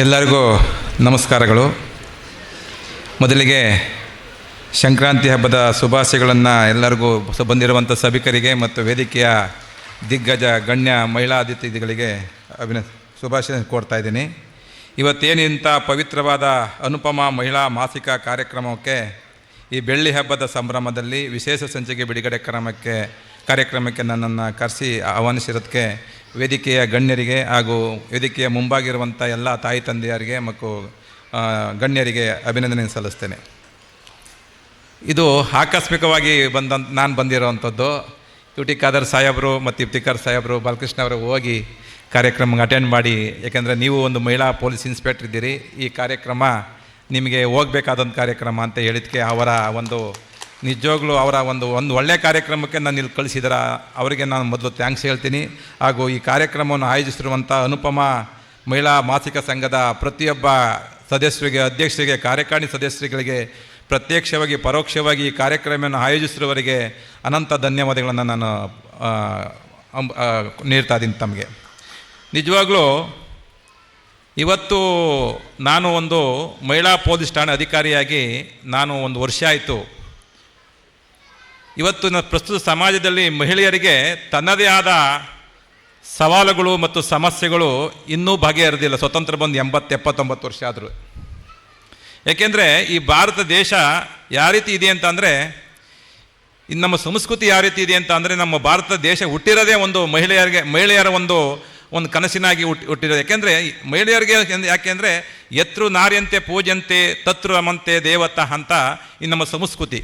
ಎಲ್ಲರಿಗೂ ನಮಸ್ಕಾರಗಳು. ಮೊದಲಿಗೆ ಸಂಕ್ರಾಂತಿ ಹಬ್ಬದ ಶುಭಾಶಯಗಳನ್ನು ಎಲ್ಲರಿಗೂ ಬಂದಿರುವಂಥ ಸಭಿಕರಿಗೆ ಮತ್ತು ವೇದಿಕೆಯ ದಿಗ್ಗಜ ಗಣ್ಯ ಮಹಿಳಾ ಅತಿಥಿಗಳಿಗೆ ಶುಭಾಶಯ ಕೋರ್ತಾ ಇದ್ದೀನಿ. ಇವತ್ತೇನು ಇಂಥ ಪವಿತ್ರವಾದ ಅನುಪಮ ಮಹಿಳಾ ಮಾಸಿಕ ಕಾರ್ಯಕ್ರಮಕ್ಕೆ ಈ ಬೆಳ್ಳಿ ಹಬ್ಬದ ಸಂಭ್ರಮದಲ್ಲಿ ವಿಶೇಷ ಸಂಚಿಕೆ ಬಿಡುಗಡೆ ಕಾರ್ಯಕ್ರಮಕ್ಕೆ ನನ್ನನ್ನು ಕರೆಸಿ ಆಹ್ವಾನಿಸಿರೋದಕ್ಕೆ ವೇದಿಕೆಯ ಗಣ್ಯರಿಗೆ ಹಾಗೂ ವೇದಿಕೆಯ ಮುಂಭಾಗಿರುವಂಥ ಎಲ್ಲ ತಾಯಿ ತಂದೆಯರಿಗೆ ಮತ್ತು ಗಣ್ಯರಿಗೆ ಅಭಿನಂದನೆ ಸಲ್ಲಿಸ್ತೇನೆ. ಇದು ಆಕಸ್ಮಿಕವಾಗಿ ನಾನು ಬಂದಿರೋವಂಥದ್ದು. ಟಿ ಖಾದರ್ ಸಾಹೇಬರು ಮತ್ತು ಇಫ್ತಿಕಾರ್ ಸಾಹೇಬರು ಬಾಲಕೃಷ್ಣ ಅವರು ಹೋಗಿ ಕಾರ್ಯಕ್ರಮಕ್ಕೆ ಅಟೆಂಡ್ ಮಾಡಿ, ಯಾಕೆಂದರೆ ನೀವು ಒಂದು ಮಹಿಳಾ ಪೊಲೀಸ್ ಇನ್ಸ್ಪೆಕ್ಟರ್ ಇದ್ದೀರಿ, ಈ ಕಾರ್ಯಕ್ರಮ ನಿಮಗೆ ಹೋಗಬೇಕಾದಂಥ ಕಾರ್ಯಕ್ರಮ ಅಂತ ಹೇಳಿದ್ದಕ್ಕೆ ಅವರ ಒಂದು ನಿಜವಾಗ್ಲೂ ಅವರ ಒಂದು ಒಳ್ಳೆಯ ಕಾರ್ಯಕ್ರಮಕ್ಕೆ ನಾನು ಇಲ್ಲಿ ಕಳಿಸಿದಾರ ಅವರಿಗೆ ನಾನು ಮೊದಲು ಥ್ಯಾಂಕ್ಸ್ ಹೇಳ್ತೀನಿ. ಹಾಗೂ ಈ ಕಾರ್ಯಕ್ರಮವನ್ನು ಆಯೋಜಿಸಿರುವಂಥ ಅನುಪಮ ಮಹಿಳಾ ಮಾಸಿಕ ಸಂಘದ ಪ್ರತಿಯೊಬ್ಬ ಸದಸ್ಯರಿಗೆ, ಅಧ್ಯಕ್ಷರಿಗೆ, ಕಾರ್ಯಕಾರಿಣಿ ಸದಸ್ಯರುಗಳಿಗೆ ಪ್ರತ್ಯಕ್ಷವಾಗಿ ಪರೋಕ್ಷವಾಗಿ ಈ ಕಾರ್ಯಕ್ರಮವನ್ನು ಆಯೋಜಿಸಿರುವವರಿಗೆ ಅನಂತ ಧನ್ಯವಾದಗಳನ್ನು ನಾನು ನೀಡ್ತಾ ಇದ್ದೀನಿ ತಮಗೆ. ನಿಜವಾಗ್ಲೂ ಇವತ್ತು ನಾನು ಒಂದು ಮಹಿಳಾ ಪೊಲೀಸ್ ಠಾಣೆ ಅಧಿಕಾರಿಯಾಗಿ ನಾನು ಒಂದು ವರ್ಷ ಆಯಿತು. ಇವತ್ತು ಪ್ರಸ್ತುತ ಸಮಾಜದಲ್ಲಿ ಮಹಿಳೆಯರಿಗೆ ತನ್ನದೇ ಆದ ಸವಾಲುಗಳು ಮತ್ತು ಸಮಸ್ಯೆಗಳು ಇನ್ನೂ ಬಗೆಹರಿದಿಲ್ಲ. ಸ್ವತಂತ್ರ ಬಂದು 80-79 ವರ್ಷ ಆದರೂ. ಏಕೆಂದರೆ ಈ ಭಾರತ ದೇಶ ಯಾವ ರೀತಿ ಇದೆ ಅಂತ ಅಂದರೆ, ಇನ್ನು ನಮ್ಮ ಸಂಸ್ಕೃತಿ ಯಾವ ರೀತಿ ಇದೆ ಅಂತ ಅಂದರೆ, ನಮ್ಮ ಭಾರತ ದೇಶ ಹುಟ್ಟಿರೋದೇ ಒಂದು ಮಹಿಳೆಯರ ಒಂದು ಕನಸಿನಾಗಿ ಹುಟ್ಟಿರೋದು. ಯಾಕೆಂದರೆ ಮಹಿಳೆಯರಿಗೆ ಯಾಕೆಂದರೆ ಯತೃ ನಾರ್ಯಂತೆ ಪೂಜ್ಯಂತೆ ತತೃ ರಮಂತೆ ದೇವತಾ ಅಂತ ಈ ನಮ್ಮ ಸಂಸ್ಕೃತಿ.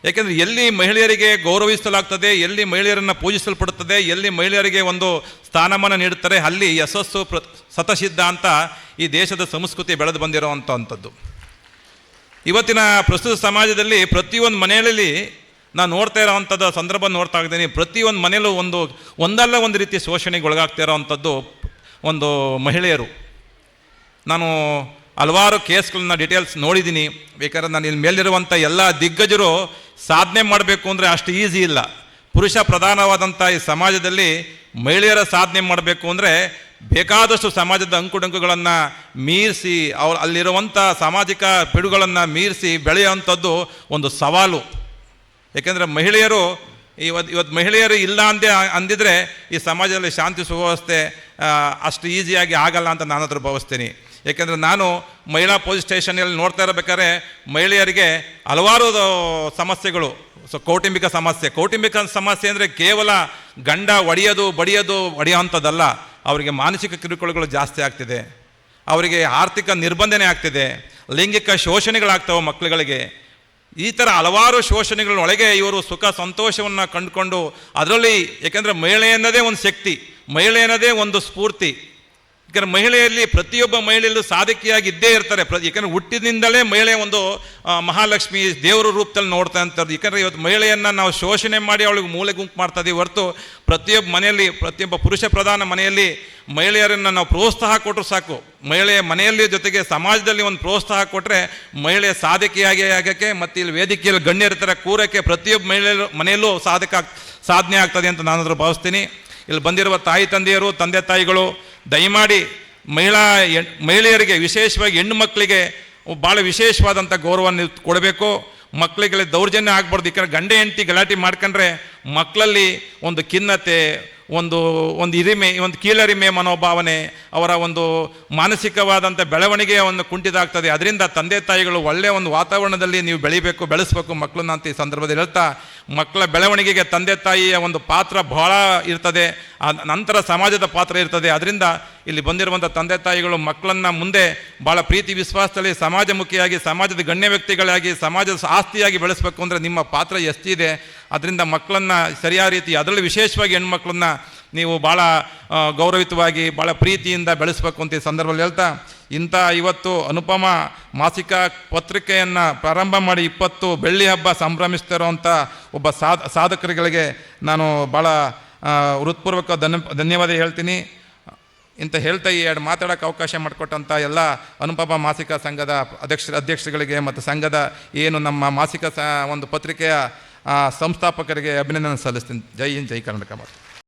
ಯಾಕೆಂದರೆ ಎಲ್ಲಿ ಮಹಿಳೆಯರಿಗೆ ಗೌರವಿಸಲಾಗ್ತದೆ, ಎಲ್ಲಿ ಮಹಿಳೆಯರನ್ನು ಪೂಜಿಸಲ್ಪಡುತ್ತದೆ, ಎಲ್ಲಿ ಮಹಿಳೆಯರಿಗೆ ಒಂದು ಸ್ಥಾನಮಾನ ನೀಡುತ್ತಾರೆ, ಅಲ್ಲಿ ಯಶಸ್ಸು ಸತಸಿದ್ಧ ಅಂತ ಈ ದೇಶದ ಸಂಸ್ಕೃತಿ ಬೆಳೆದು ಬಂದಿರೋವಂಥದ್ದು. ಇವತ್ತಿನ ಪ್ರಸ್ತುತ ಸಮಾಜದಲ್ಲಿ ಪ್ರತಿಯೊಂದು ಮನೆಯಲ್ಲಿ ನಾನು ನೋಡ್ತಾ ಇರೋವಂಥದ್ದು ಸಂದರ್ಭ ನೋಡ್ತಾ ಇದ್ದೀನಿ. ಪ್ರತಿಯೊಂದು ಮನೆಯಲ್ಲೂ ಒಂದಲ್ಲ ಒಂದು ರೀತಿ ಶೋಷಣೆಗೆ ಒಳಗಾಗ್ತಾ ಇರೋವಂಥದ್ದು ಒಂದು ಮಹಿಳೆಯರು. ನಾನು ಹಲವಾರು ಕೇಸ್ಗಳನ್ನ ಡೀಟೇಲ್ಸ್ ನೋಡಿದ್ದೀನಿ. ಬೇಕಾದ್ರೆ ನಾನು ಇಲ್ಲಿ ಮೇಲಿರುವಂಥ ಎಲ್ಲ ದಿಗ್ಗಜರು ಸಾಧನೆ ಮಾಡಬೇಕು ಅಂದರೆ ಅಷ್ಟು ಈಸಿ ಇಲ್ಲ. ಪುರುಷ ಪ್ರಧಾನವಾದಂಥ ಈ ಸಮಾಜದಲ್ಲಿ ಮಹಿಳೆಯರ ಸಾಧನೆ ಮಾಡಬೇಕು ಅಂದರೆ ಬೇಕಾದಷ್ಟು ಸಮಾಜದ ಅಂಕುಡೊಂಕುಗಳನ್ನು ಮೀರಿಸಿ ಅಲ್ಲಿರುವಂಥ ಸಾಮಾಜಿಕ ಪಿಡುಗಳನ್ನು ಮೀರಿಸಿ ಬೆಳೆಯುವಂಥದ್ದು ಒಂದು ಸವಾಲು. ಏಕೆಂದರೆ ಮಹಿಳೆಯರು ಇವತ್ತು ಮಹಿಳೆಯರು ಇಲ್ಲ ಅಂದಿದ್ರೆ ಈ ಸಮಾಜದಲ್ಲಿ ಶಾಂತಿ ಸುವ್ಯವಸ್ಥೆ ಅಷ್ಟು ಈಸಿಯಾಗಿ ಆಗಲ್ಲ ಅಂತ ನಾನು ಹತ್ರ ಭಾವಿಸ್ತೀನಿ. ಏಕೆಂದರೆ ನಾನು ಮಹಿಳಾ ಪೊಲೀಸ್ ಸ್ಟೇಷನಲ್ಲಿ ನೋಡ್ತಾ ಇರಬೇಕಾದ್ರೆ ಮಹಿಳೆಯರಿಗೆ ಹಲವಾರು ಸಮಸ್ಯೆಗಳು. ಕೌಟುಂಬಿಕ ಸಮಸ್ಯೆ ಅಂದರೆ ಕೇವಲ ಗಂಡ ಹೊಡೆಯೋಂಥದ್ದಲ್ಲ, ಅವರಿಗೆ ಮಾನಸಿಕ ಕಿರುಕುಳಗಳು ಜಾಸ್ತಿ ಆಗ್ತಿದೆ, ಅವರಿಗೆ ಆರ್ಥಿಕ ನಿರ್ಬಂಧನೆ ಆಗ್ತಿದೆ, ಲೈಂಗಿಕ ಶೋಷಣೆಗಳಾಗ್ತವೆ ಮಕ್ಕಳುಗಳಿಗೆ. ಈ ಥರ ಹಲವಾರು ಶೋಷಣೆಗಳೊಳಗೆ ಇವರು ಸುಖ ಸಂತೋಷವನ್ನು ಕಂಡುಕೊಂಡು ಅದರಲ್ಲಿ, ಏಕೆಂದರೆ ಮಹಿಳೆ ಅನ್ನೋದೇ ಒಂದು ಶಕ್ತಿ, ಮಹಿಳೆ ಅನ್ನೋದೇ ಒಂದು ಸ್ಫೂರ್ತಿ. ಯಾಕಂದರೆ ಮಹಿಳೆಯಲ್ಲಿ ಪ್ರತಿಯೊಬ್ಬ ಮಹಿಳೆಯಲ್ಲೂ ಸಾಧಕಿಯಾಗಿ ಇದ್ದೇ ಇರ್ತಾರೆ. ಯಾಕಂದರೆ ಹುಟ್ಟಿನಿಂದಲೇ ಮಹಿಳೆ ಒಂದು ಮಹಾಲಕ್ಷ್ಮಿ ದೇವರ ರೂಪದಲ್ಲಿ ನೋಡ್ತಾ ಅಂಥದ್ದು. ಯಾಕಂದರೆ ಇವತ್ತು ಮಹಿಳೆಯನ್ನು ನಾವು ಶೋಷಣೆ ಮಾಡಿ ಅವಳಿಗೆ ಮೂಲೆ ಗುಂಪು ಮಾಡ್ತಾ ಇದ್ದೀವಿ ಹೊರತು ಪ್ರತಿಯೊಬ್ಬ ಮನೆಯಲ್ಲಿ, ಪ್ರತಿಯೊಬ್ಬ ಪುರುಷ ಪ್ರಧಾನ ಮನೆಯಲ್ಲಿ ಮಹಿಳೆಯರನ್ನು ನಾವು ಪ್ರೋತ್ಸಾಹ ಕೊಟ್ಟರು ಸಾಕು. ಮಹಿಳೆಯ ಮನೆಯಲ್ಲಿ ಜೊತೆಗೆ ಸಮಾಜದಲ್ಲಿ ಒಂದು ಪ್ರೋತ್ಸಾಹ ಕೊಟ್ಟರೆ ಮಹಿಳೆಯ ಸಾಧಕಿಯಾಗಿ ಆಗೋಕ್ಕೆ ಮತ್ತು ಇಲ್ಲಿ ವೇದಿಕೆಯಲ್ಲಿ ಗಣ್ಯರ ಕೂರಕ್ಕೆ ಪ್ರತಿಯೊಬ್ಬ ಮನೆಯಲ್ಲೂ ಸಾಧನೆ ಆಗ್ತದೆ ಅಂತ ನಾನು ಭಾವಿಸ್ತೀನಿ. ಇಲ್ಲಿ ಬಂದಿರುವ ತಾಯಿ ತಂದೆಯರು, ತಂದೆ ತಾಯಿಗಳು ದಯಮಾಡಿ ಮಹಿಳೆಯರಿಗೆ, ವಿಶೇಷವಾಗಿ ಹೆಣ್ಣು ಮಕ್ಕಳಿಗೆ ಭಾಳ ವಿಶೇಷವಾದಂಥ ಗೌರವವನ್ನು ಕೊಡಬೇಕು. ಮಕ್ಕಳಿಗೆ ದೌರ್ಜನ್ಯ ಆಗಬಾರ್ದು. ಯಾಕಂದರೆ ಗಂಡ ಹೆಂಡತಿ ಗಲಾಟೆ ಮಾಡ್ಕೊಂಡ್ರೆ ಮಕ್ಕಳಲ್ಲಿ ಒಂದು ಖಿನ್ನತೆ, ಒಂದು ಹಿರಿಮೆ, ಒಂದು ಕೀಳರಿಮೆ ಮನೋಭಾವನೆ, ಅವರ ಒಂದು ಮಾನಸಿಕವಾದಂಥ ಬೆಳವಣಿಗೆ ಒಂದು ಕುಂಠಿತ ಆಗ್ತದೆ. ಅದರಿಂದ ತಂದೆ ತಾಯಿಗಳು ಒಳ್ಳೆಯ ಒಂದು ವಾತಾವರಣದಲ್ಲಿ ನೀವು ಬೆಳೆಸಬೇಕು ಮಕ್ಕಳನ್ನ ಅಂತ ಈ ಸಂದರ್ಭದಲ್ಲಿ ಹೇಳ್ತಾ, ಮಕ್ಕಳ ಬೆಳವಣಿಗೆಗೆ ತಂದೆ ತಾಯಿಯ ಒಂದು ಪಾತ್ರ ಬಹಳ ಇರ್ತದೆ, ನಂತರ ಸಮಾಜದ ಪಾತ್ರ ಇರ್ತದೆ. ಅದರಿಂದ ಇಲ್ಲಿ ಬಂದಿರುವಂಥ ತಂದೆ ತಾಯಿಗಳು ಮಕ್ಕಳನ್ನು ಮುಂದೆ ಭಾಳ ಪ್ರೀತಿ ವಿಶ್ವಾಸದಲ್ಲಿ ಸಮಾಜಮುಖಿಯಾಗಿ, ಸಮಾಜದ ಗಣ್ಯ ವ್ಯಕ್ತಿಗಳಾಗಿ, ಸಮಾಜದ ಆಸ್ತಿಯಾಗಿ ಬೆಳೆಸಬೇಕು ಅಂದರೆ ನಿಮ್ಮ ಪಾತ್ರ ಎಷ್ಟಿದೆ. ಅದರಿಂದ ಮಕ್ಕಳನ್ನು ಸರಿಯಾದ ರೀತಿ, ಅದರಲ್ಲಿ ವಿಶೇಷವಾಗಿ ಹೆಣ್ಮಕ್ಳನ್ನ ನೀವು ಭಾಳ ಗೌರವಿತವಾಗಿ ಭಾಳ ಪ್ರೀತಿಯಿಂದ ಬೆಳೆಸಬೇಕು ಅಂತ ಈ ಸಂದರ್ಭದಲ್ಲಿ ಹೇಳ್ತಾ, ಇವತ್ತು ಅನುಪಮ ಮಾಸಿಕ ಪತ್ರಿಕೆಯನ್ನು ಪ್ರಾರಂಭ ಮಾಡಿ 20 ಬೆಳ್ಳಿ ಹಬ್ಬ ಸಂಭ್ರಮಿಸ್ತಿರೋವಂಥ ಒಬ್ಬ ಸಾಧಕರುಗಳಿಗೆ ನಾನು ಭಾಳ ಹೃತ್ಪೂರ್ವಕ ಧನ್ಯವಾದ ಹೇಳ್ತೀನಿ ಇಂತ ಹೇಳ್ತಾ ಈ ಎರಡು ಮಾತಾಡೋಕ್ಕೆ ಅವಕಾಶ ಮಾಡಿಕೊಟ್ಟಂಥ ಎಲ್ಲ ಅನುಪಮ ಮಾಸಿಕ ಸಂಘದ ಅಧ್ಯಕ್ಷರುಗಳಿಗೆ ಮತ್ತು ಸಂಘದ ಏನು ನಮ್ಮ ಮಾಸಿಕ ಒಂದು ಪತ್ರಿಕೆಯ ಸಂಸ್ಥಾಪಕರಿಗೆ ಅಭಿನಂದನೆ ಸಲ್ಲಿಸ್ತೀನಿ. ಜೈ ಹಿಂದ್, ಜೈ ಕರ್ನಾಟಕ.